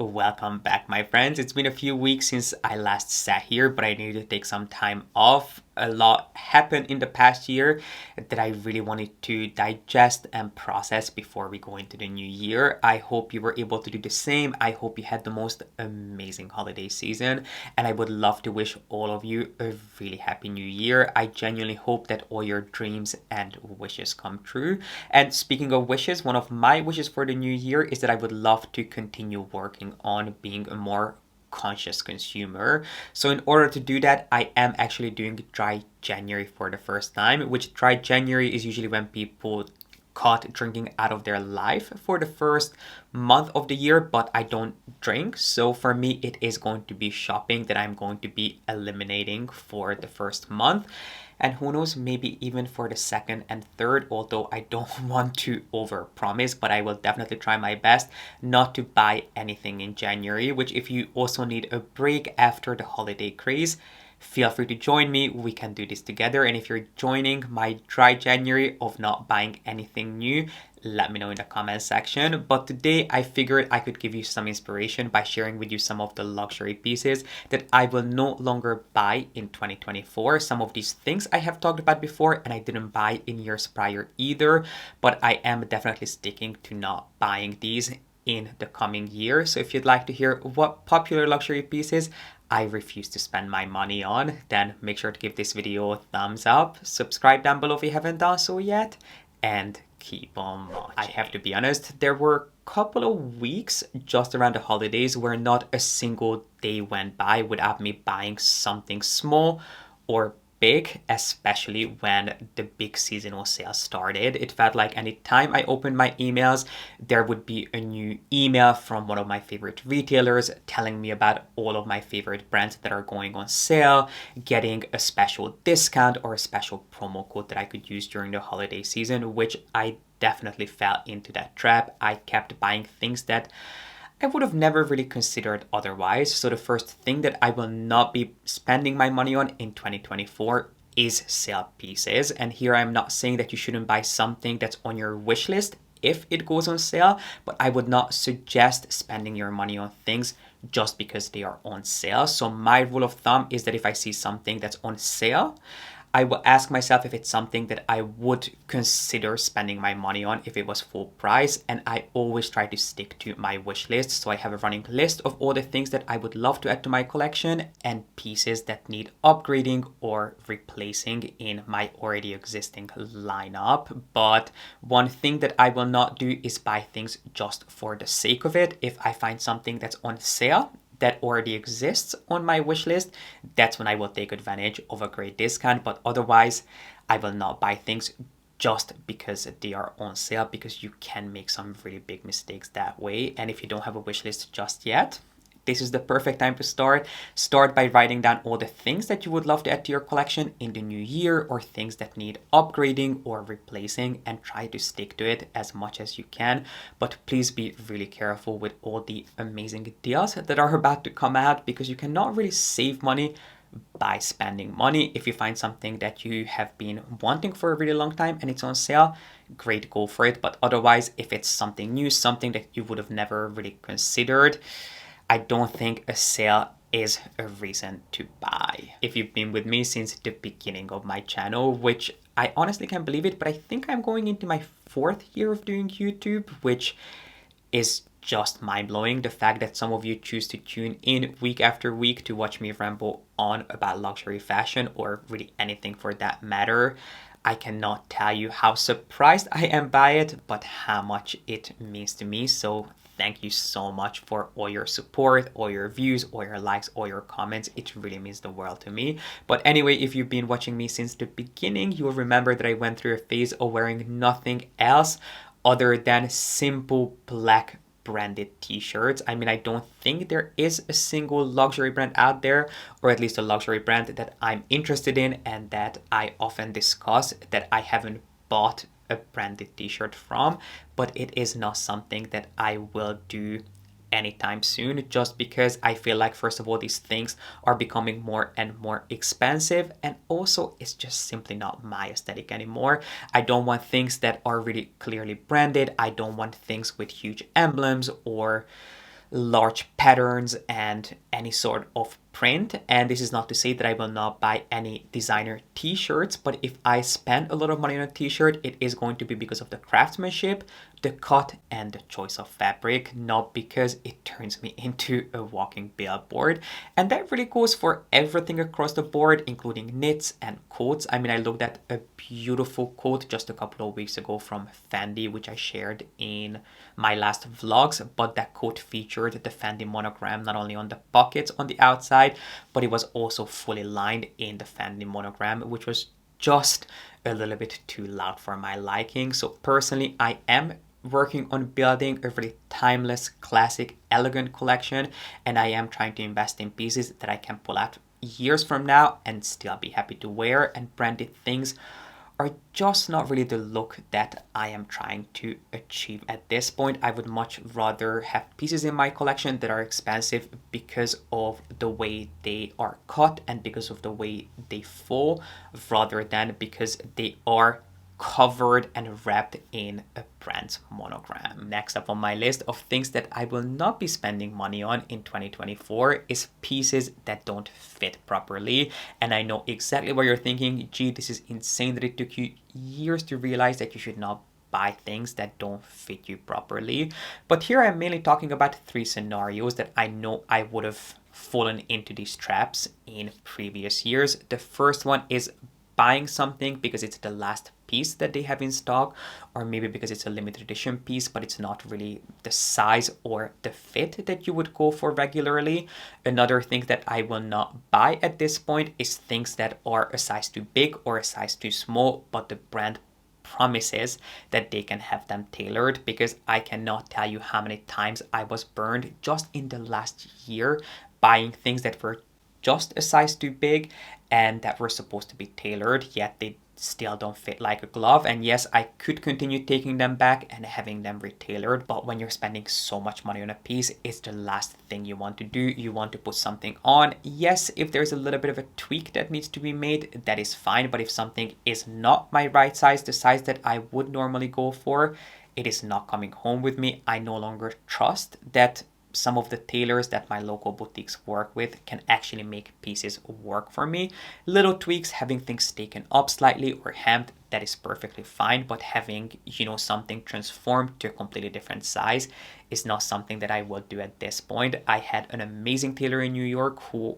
Welcome back, my friends. It's been a few weeks since I last sat here, but I needed to take some time off. A lot happened in the past year that I really wanted to digest and process before we go into the new year. I hope you were able to do the same. I hope you had the most amazing holiday season, and I would love to wish all of you a really happy new year. I genuinely hope that all your dreams and wishes come true. And speaking of wishes, one of my wishes for the new year is that I would love to continue working on being a more conscious consumer. So in order to do that, I am actually doing dry January for the first time, which dry January is usually when people caught drinking out of their life for the first month of the year, but I don't drink. So for me, it is going to be shopping that I'm going to be eliminating for the first month. And who knows, maybe even for the second and third, although I don't want to overpromise, but I will definitely try my best not to buy anything in January, which if you also need a break after the holiday craze, feel free to join me. We can do this together. And if you're joining my dry January of not buying anything new, let me know in the comment section. But today I figured I could give you some inspiration by sharing with you some of the luxury pieces that I will no longer buy in 2024. Some of these things I have talked about before and I didn't buy in years prior either, but I am definitely sticking to not buying these in the coming year. So if you'd like to hear what popular luxury pieces I refuse to spend my money on, then make sure to give this video a thumbs up, subscribe down below if you haven't done so yet, and keep on watching. I have to be honest, there were a couple of weeks just around the holidays where not a single day went by without me buying something small or big, especially when the big seasonal sales started. It felt like any time I opened my emails, there would be a new email from one of my favorite retailers telling me about all of my favorite brands that are going on sale, getting a special discount or a special promo code that I could use during the holiday season, which I definitely fell into that trap. I kept buying things that I would have never really considered otherwise. So the first thing that I will not be spending my money on in 2024 is sale pieces. And here I'm not saying that you shouldn't buy something that's on your wish list if it goes on sale, but I would not suggest spending your money on things just because they are on sale. So my rule of thumb is that if I see something that's on sale, I will ask myself if it's something that I would consider spending my money on if it was full price. And I always try to stick to my wish list. So I have a running list of all the things that I would love to add to my collection and pieces that need upgrading or replacing in my already existing lineup. But one thing that I will not do is buy things just for the sake of it. If I find something that's on sale that already exists on my wish list, that's when I will take advantage of a great discount. But otherwise, I will not buy things just because they are on sale, because you can make some really big mistakes that way. And if you don't have a wish list just yet, this is the perfect time to start. Start by writing down all the things that you would love to add to your collection in the new year, or things that need upgrading or replacing, and try to stick to it as much as you can. But please be really careful with all the amazing deals that are about to come out, because you cannot really save money by spending money. If you find something that you have been wanting for a really long time and it's on sale, great, go for it. But otherwise, if it's something new, something that you would have never really considered, I don't think a sale is a reason to buy. If you've been with me since the beginning of my channel, which I honestly can't believe it, but I think I'm going into my 4th year of doing YouTube, which is just mind-blowing. The fact that some of you choose to tune in week after week to watch me ramble on about luxury fashion, or really anything for that matter. I cannot tell you how surprised I am by it, but how much it means to me. So thank you so much for all your support, all your views, all your likes, all your comments. It really means the world to me. But anyway, if you've been watching me since the beginning, you will remember that I went through a phase of wearing nothing else other than simple black branded t-shirts. I mean, I don't think there is a single luxury brand out there, or at least a luxury brand that I'm interested in and that I often discuss, that I haven't bought a branded t-shirt from. But it is not something that I will do anytime soon, just because I feel like, first of all, these things are becoming more and more expensive, and also it's just simply not my aesthetic anymore. I don't want things that are really clearly branded. I don't want things with huge emblems or large patterns and any sort of print. And this is not to say that I will not buy any designer t-shirts, but if I spend a lot of money on a t-shirt, it is going to be because of the craftsmanship, the cut, and the choice of fabric, not because it turns me into a walking billboard. And that really goes for everything across the board, including knits and coats. I mean, I looked at a beautiful coat just a couple of weeks ago from Fendi, which I shared in my last vlogs, but that coat featured the Fendi monogram not only on the pockets on the outside, but it was also fully lined in the Fendi monogram, which was just a little bit too loud for my liking. So personally, I am working on building a really timeless, classic, elegant collection, and I am trying to invest in pieces that I can pull out years from now and still be happy to wear. And branded things are just not really the look that I am trying to achieve at this point. I would much rather have pieces in my collection that are expensive because of the way they are cut and because of the way they fall, rather than because they are covered and wrapped in a brand's monogram. Next up on my list of things that I will not be spending money on in 2024 is pieces that don't fit properly. And I know exactly what you're thinking. Gee, this is insane that it took you years to realize that you should not buy things that don't fit you properly. But here I'm mainly talking about 3 scenarios that I know I would have fallen into these traps in previous years. The first one is buying something because it's the last piece that they have in stock, or maybe because it's a limited edition piece, but it's not really the size or the fit that you would go for regularly. Another thing that I will not buy at this point is things that are a size too big or a size too small, but the brand promises that they can have them tailored, because I cannot tell you how many times I was burned just in the last year buying things that were just a size too big and that were supposed to be tailored, yet they still don't fit like a glove. And yes, I could continue taking them back and having them retailored, but when you're spending so much money on a piece, it's the last thing you want to do. You want to put something on. Yes, if there's a little bit of a tweak that needs to be made, that is fine, but if something is not my right size, the size that I would normally go for, it is not coming home with me. I no longer trust that some of the tailors that my local boutiques work with can actually make pieces work for me. Little tweaks, having things taken up slightly or hemmed, that is perfectly fine, but having, something transformed to a completely different size is not something that I will do at this point. I had an amazing tailor in New York who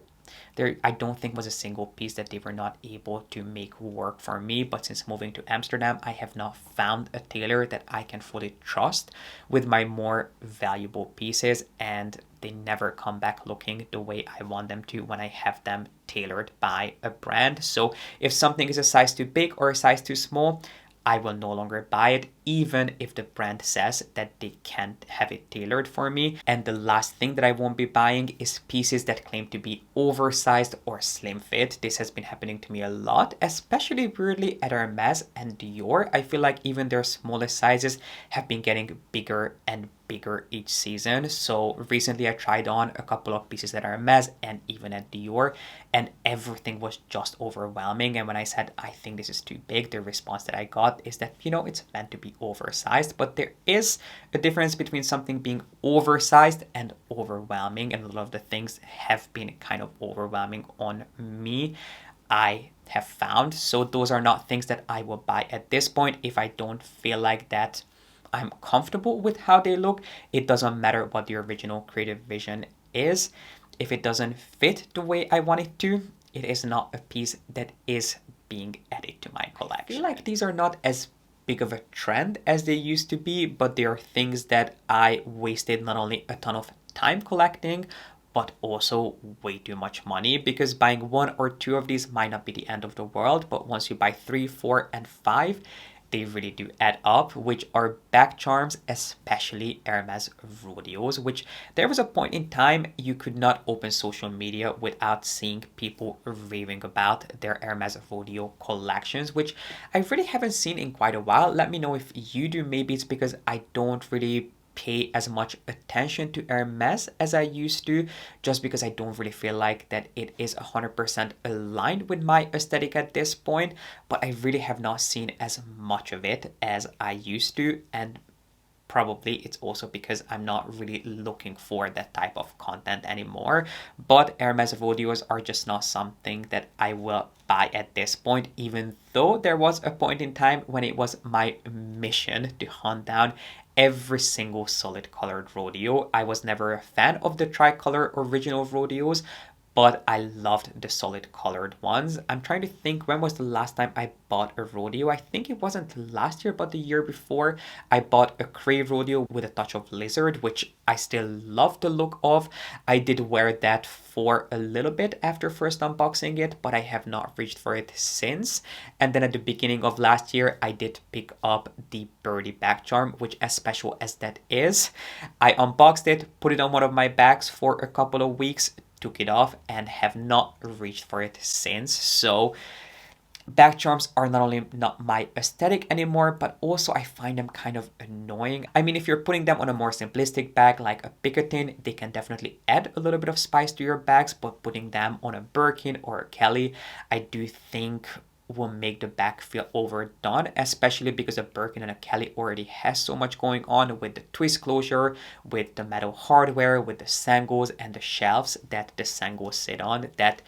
I don't think was a single piece that they were not able to make work for me. But since moving to Amsterdam, I have not found a tailor that I can fully trust with my more valuable pieces, and they never come back looking the way I want them to when I have them tailored by a brand. So if something is a size too big or a size too small, I will no longer buy it, even if the brand says that they can't have it tailored for me. And the last thing that I won't be buying is pieces that claim to be oversized or slim fit. This has been happening to me a lot, especially weirdly at Hermes and Dior. I feel like even their smallest sizes have been getting bigger and bigger each season. So recently I tried on a couple of pieces at Hermes and even at Dior, and everything was just overwhelming. And when I said, I think this is too big, the response that I got is that, it's meant to be oversized. But there is a difference between something being oversized and overwhelming. And a lot of the things have been kind of overwhelming on me, I have found. So those are not things that I will buy at this point if I don't feel like that I'm comfortable with how they look. It doesn't matter what the original creative vision is. If it doesn't fit the way I want it to, it is not a piece that is being added to my collection. I feel like these are not as big of a trend as they used to be, but they are things that I wasted not only a ton of time collecting, but also way too much money, because buying 1 or 2 of these might not be the end of the world, but once you buy 3, 4, and 5, they really do add up, which are back charms, especially Hermes rodeos, which there was a point in time you could not open social media without seeing people raving about their Hermes rodeo collections, which I really haven't seen in quite a while. Let me know if you do. Maybe it's because I don't really pay as much attention to Hermes as I used to, just because I don't really feel like that it is 100% aligned with my aesthetic at this point, but I really have not seen as much of it as I used to. And probably it's also because I'm not really looking for that type of content anymore. But Hermes rodeos are just not something that I will buy at this point, even though there was a point in time when it was my mission to hunt down every single solid colored rodeo. I was never a fan of the tricolor original rodeos, but I loved the solid colored ones. I'm trying to think, when was the last time I bought a rodeo? I think it wasn't last year, but the year before. I bought a crave rodeo with a touch of lizard, which I still love the look of. I did wear that for a little bit after first unboxing it, but I have not reached for it since. And then at the beginning of last year, I did pick up the birdie back charm, which, as special as that is, I unboxed it, put it on one of my bags for a couple of weeks, took it off, and have not reached for it since. So back charms are not only not my aesthetic anymore, but also I find them kind of annoying. I mean, if you're putting them on a more simplistic bag like a Picotin, they can definitely add a little bit of spice to your bags, but putting them on a Birkin or a Kelly, I do think will make the bag feel overdone, especially because a Birkin and a Kelly already has so much going on with the twist closure, with the metal hardware, with the sangles and the shelves that the sangles sit on, that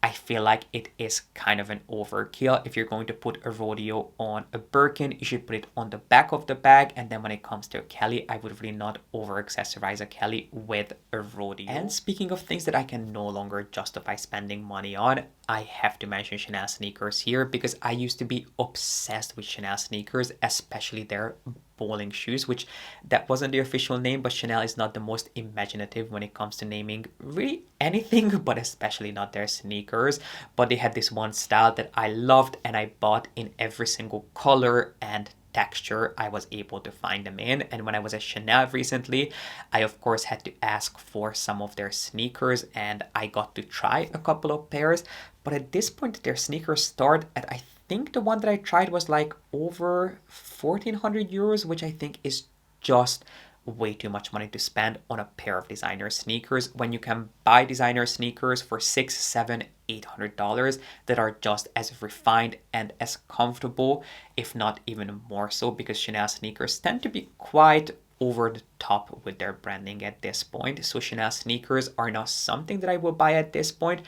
I feel like it is kind of an overkill. If you're going to put a rodeo on a Birkin, you should put it on the back of the bag. And then when it comes to a Kelly, I would really not over accessorize a Kelly with a rodeo. And speaking of things that I can no longer justify spending money on, I have to mention Chanel sneakers here, because I used to be obsessed with Chanel sneakers, especially their bowling shoes, which that wasn't the official name, but Chanel is not the most imaginative when it comes to naming really anything, but especially not their sneakers. But they had this one style that I loved, and I bought in every single color and texture I was able to find them in. And when I was at Chanel recently, I of course had to ask for some of their sneakers, and I got to try a couple of pairs. But at this point, their sneakers start at, I think the one that I tried was like over 1400 euros, which I think is just way too much money to spend on a pair of designer sneakers when you can buy designer sneakers for $600, $700, $800 that are just as refined and as comfortable, if not even more so, because Chanel sneakers tend to be quite over the top with their branding at this point. So Chanel sneakers are not something that I will buy at this point,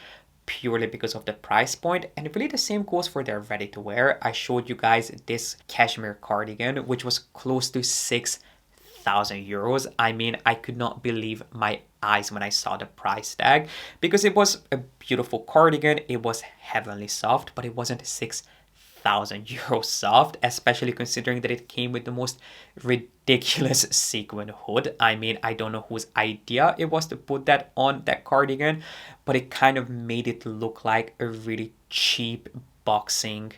purely because of the price point. And really the same goes for their ready to wear. I showed you guys this cashmere cardigan, which was close to 6,000 euros. I mean, I could not believe my eyes when I saw the price tag, because it was a beautiful cardigan, it was heavenly soft, but it wasn't 6,000 euros soft, especially considering that it came with the most ridiculous sequin hood. I mean, I don't know whose idea it was to put that on that cardigan, but it kind of made it look like a really cheap boxing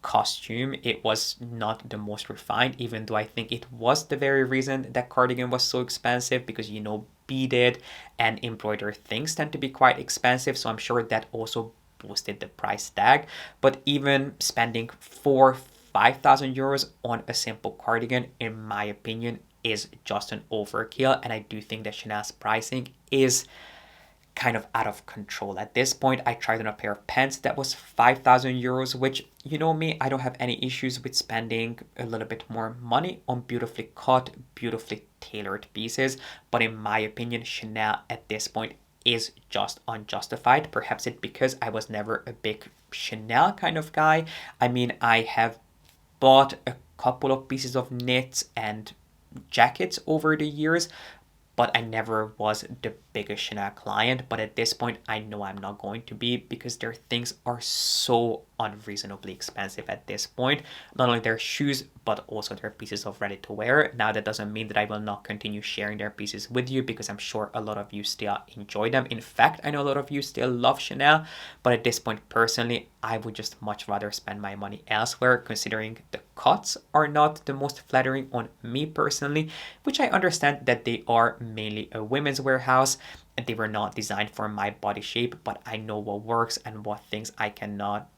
costume. It was not the most refined, even though I think it was the very reason that cardigan was so expensive, because you know, beaded and embroidered things tend to be quite expensive, so I'm sure that also boosted the price tag. But even spending 4,000-5,000 euros on a simple cardigan, in my opinion, is just an overkill. And I do think that Chanel's pricing is kind of out of control at this point. I tried on a pair of pants that was 5,000 euros, which, you know me, I don't have any issues with spending a little bit more money on beautifully cut, beautifully tailored pieces. But in my opinion, Chanel at this point is just unjustified. Perhaps it's because I was never a big Chanel kind of guy. I mean, I have bought a couple of pieces of knits and jackets over the years, but I never was the biggest Chanel client. But at this point, I know I'm not going to be, because their things are so unreasonably expensive at this point. Not only their shoes, but also their pieces of ready to wear. Now, that doesn't mean that I will not continue sharing their pieces with you, because I'm sure a lot of you still enjoy them. In fact, I know a lot of you still love Chanel, but at this point, personally, I would just much rather spend my money elsewhere, considering the cuts are not the most flattering on me personally, which I understand that they are mainly a women's warehouse and they were not designed for my body shape, but I know what works and what things I cannot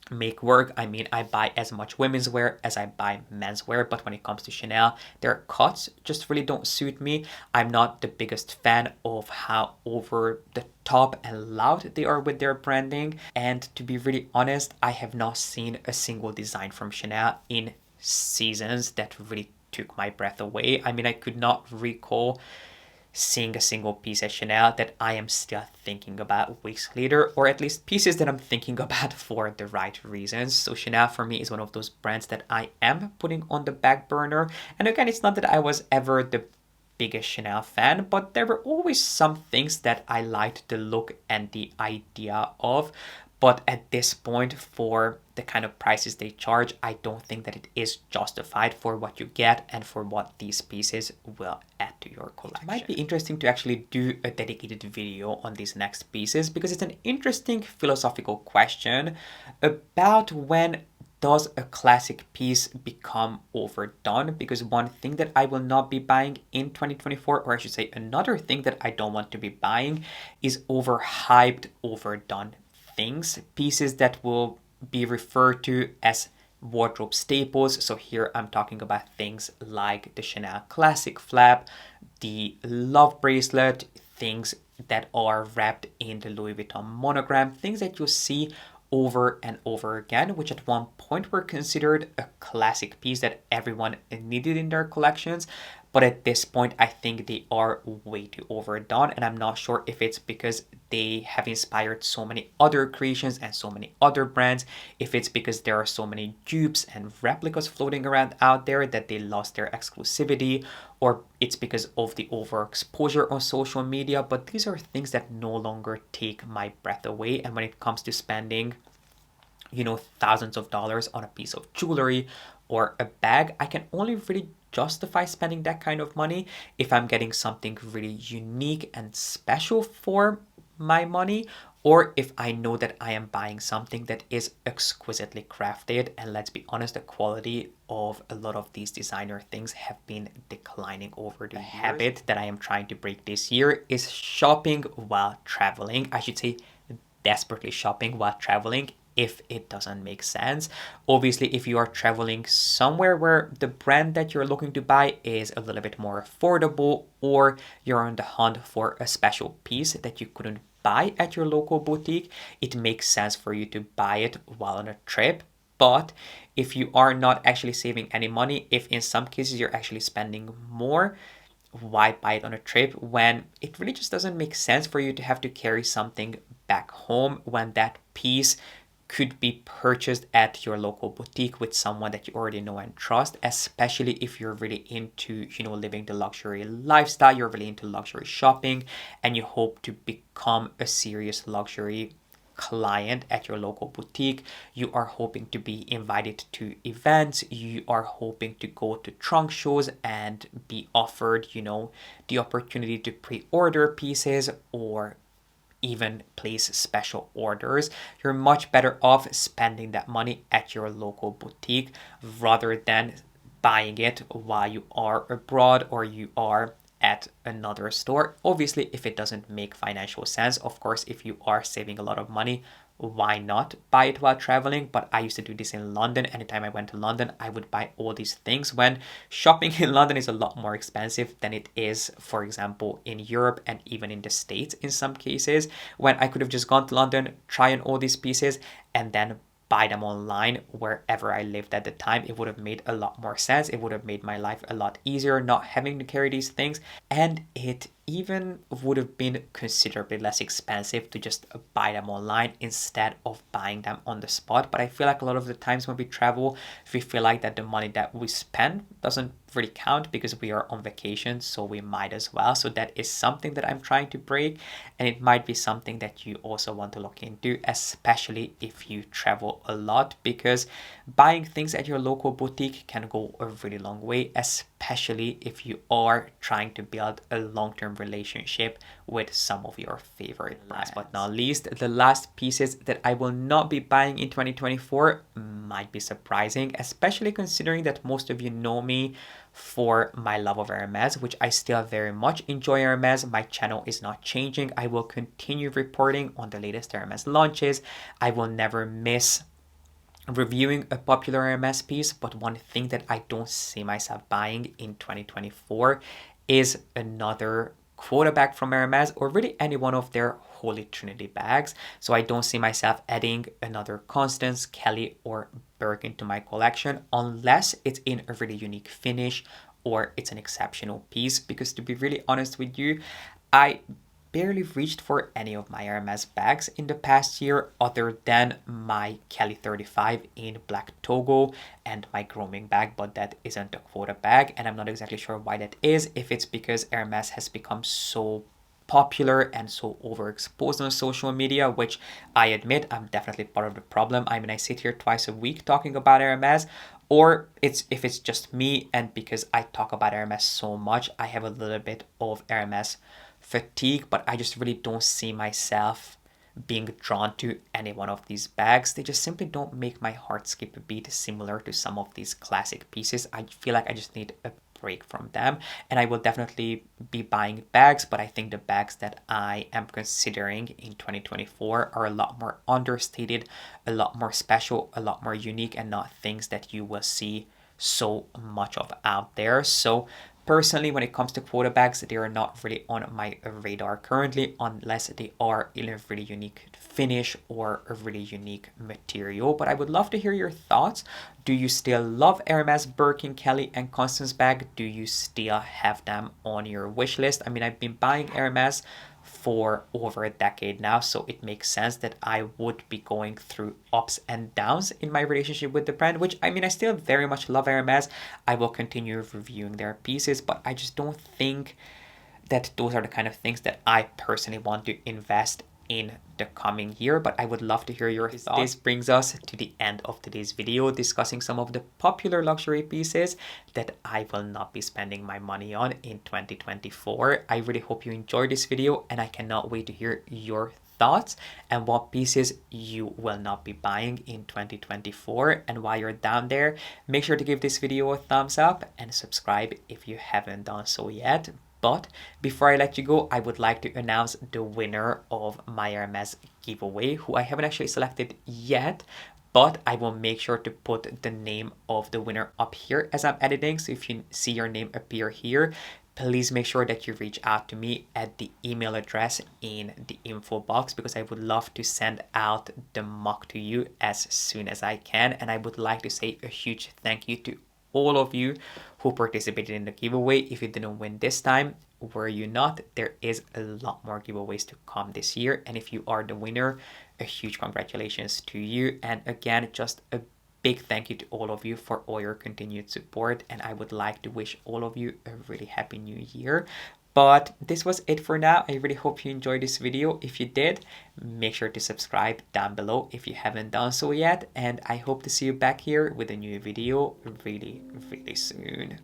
make work. I mean, I buy as much women's wear as I buy men's wear, but when it comes to Chanel, their cuts just really don't suit me. I'm not the biggest fan of how over the top and loud they are with their branding. And to be really honest, I have not seen a single design from Chanel in seasons that really took my breath away. I mean, I could not recall seeing a single piece at Chanel that I am still thinking about weeks later, or at least pieces that I'm thinking about for the right reasons. So Chanel for me is one of those brands that I am putting on the back burner. And again, it's not that I was ever the biggest Chanel fan, but there were always some things that I liked the look and the idea of. But at this point, for the kind of prices they charge, I don't think that it is justified for what you get and for what these pieces will add to your collection. It might be interesting to actually do a dedicated video on these next pieces because it's an interesting philosophical question about when does a classic piece become overdone? Because one thing that I will not be buying in 2024, or I should say another thing that I don't want to be buying, is overhyped, overdone things, pieces that will be referred to as wardrobe staples. So here I'm talking about things like the Chanel Classic Flap, the Love Bracelet, things that are wrapped in the Louis Vuitton monogram, things that you see over and over again, which at one point were considered a classic piece that everyone needed in their collections. But at this point, I think they are way too overdone. And I'm not sure if it's because they have inspired so many other creations and so many other brands, if it's because there are so many dupes and replicas floating around out there that they lost their exclusivity, or it's because of the overexposure on social media. But these are things that no longer take my breath away. And when it comes to spending, thousands of dollars on a piece of jewelry or a bag, I can only really justify spending that kind of money if I'm getting something really unique and special for my money, or if I know that I am buying something that is exquisitely crafted. And let's be honest, the quality of a lot of these designer things have been declining over the years. Habit that I am trying to break this year is shopping while traveling. I should say desperately shopping while traveling, if it doesn't make sense. Obviously, if you are traveling somewhere where the brand that you're looking to buy is a little bit more affordable, or you're on the hunt for a special piece that you couldn't buy at your local boutique, it makes sense for you to buy it while on a trip. But if you are not actually saving any money, if in some cases you're actually spending more, why buy it on a trip when it really just doesn't make sense for you to have to carry something back home when that piece could be purchased at your local boutique with someone that you already know and trust, especially if you're really into, living the luxury lifestyle, you're really into luxury shopping, and you hope to become a serious luxury client at your local boutique. You are hoping to be invited to events, you are hoping to go to trunk shows and be offered, the opportunity to pre-order pieces or even place special orders. You're much better off spending that money at your local boutique rather than buying it while you are abroad or you are at another store. Obviously, if it doesn't make financial sense, of course, if you are saving a lot of money, why not buy it while traveling? But I used to do this in London. Anytime I went to London, I would buy all these things when shopping in London is a lot more expensive than it is, for example, in Europe and even in the States in some cases, when I could have just gone to London, try on all these pieces, and then buy them online wherever I lived at the time. It would have made a lot more sense. It would have made my life a lot easier not having to carry these things. And it even would have been considerably less expensive to just buy them online instead of buying them on the spot. But I feel like a lot of the times when we travel, we feel like that the money that we spend doesn't really count because we are on vacation, so we might as well. So that is something that I'm trying to break, and it might be something that you also want to look into, especially if you travel a lot, because buying things at your local boutique can go a really long way, especially if you are trying to build a long-term relationship with some of your favorite brands. Last but not least, the last pieces that I will not be buying in 2024 might be surprising, especially considering that most of you know me for my love of Hermes, which I still very much enjoy Hermes. My channel is not changing. I will continue reporting on the latest Hermes launches. I will never miss reviewing a popular Hermes piece, but one thing that I don't see myself buying in 2024 is another quota bag from Hermes or really any one of their Holy Trinity bags. So I don't see myself adding another Constance, Kelly, or Birkin to my collection unless it's in a really unique finish or it's an exceptional piece. Because to be really honest with you, I barely reached for any of my Hermes bags in the past year other than my Kelly 35 in black Togo and my grooming bag, but that isn't a quota bag and I'm not exactly sure why that is, if it's because Hermes has become so popular and so overexposed on social media, which I admit I'm definitely part of the problem. I mean, I sit here twice a week talking about Hermes, or if it's just me and because I talk about Hermes so much, I have a little bit of Hermes fatigue, but I just really don't see myself being drawn to any one of these bags. They just simply don't make my heart skip a beat, similar to some of these classic pieces. I feel like I just need a break from them, and I will definitely be buying bags, but I think the bags that I am considering in 2024 are a lot more understated, a lot more special, a lot more unique, and not things that you will see so much of out there. So personally, when it comes to quota bags, they are not really on my radar currently unless they are in a really unique finish or a really unique material. But I would love to hear your thoughts. Do you still love Hermes, Birkin, Kelly, and Constance bag? Do you still have them on your wish list? I mean, I've been buying Hermes for over a decade now, so it makes sense that I would be going through ups and downs in my relationship with the brand, which I mean, I still very much love Hermes. I will continue reviewing their pieces, but I just don't think that those are the kind of things that I personally want to invest in the coming year, but I would love to hear your thoughts. This brings us to the end of today's video, discussing some of the popular luxury pieces that I will not be spending my money on in 2024. I really hope you enjoyed this video, and I cannot wait to hear your thoughts and what pieces you will not be buying in 2024. And while you're down there, make sure to give this video a thumbs up and subscribe if you haven't done so yet. But before I let you go, I would like to announce the winner of my Hermes giveaway, who I haven't actually selected yet, but I will make sure to put the name of the winner up here as I'm editing. So if you see your name appear here, please make sure that you reach out to me at the email address in the info box, because I would love to send out the mug to you as soon as I can. And I would like to say a huge thank you to all of you who participated in the giveaway. If you didn't win this time, were you not, there is a lot more giveaways to come this year. And if you are the winner, a huge congratulations to you. And again, just a big thank you to all of you for all your continued support. And I would like to wish all of you a really happy new year. But this was it for now. I really hope you enjoyed this video. If you did, make sure to subscribe down below if you haven't done so yet. And I hope to see you back here with a new video really, really soon.